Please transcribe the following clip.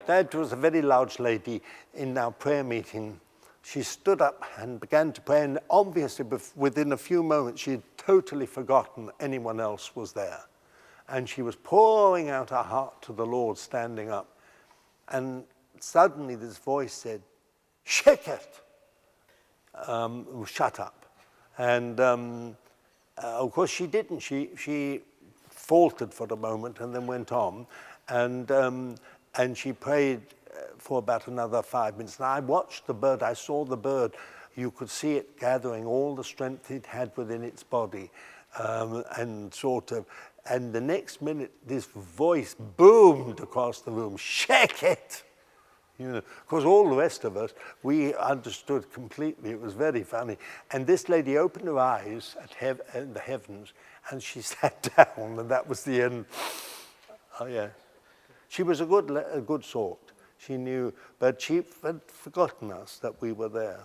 That was a very large lady in our prayer meeting. She stood up and began to pray, and obviously within a few moments she had totally forgotten anyone else was there. And she was pouring out her heart to the Lord, standing up. And suddenly this voice said, "Shake it!" Shut up. And of course she didn't. She faltered for a moment and then went on. And she prayed for about another 5 minutes. And I watched the bird. I saw the bird. You could see it gathering all the strength it had within its body. And the next minute, this voice boomed across the room, "Shake it!" You know, of course, all the rest of us, we understood completely. It was very funny. And this lady opened her eyes at the heavens, and she sat down, and that was the end. Oh, yeah. She was a good sort. She knew, but she had forgotten us, that we were there.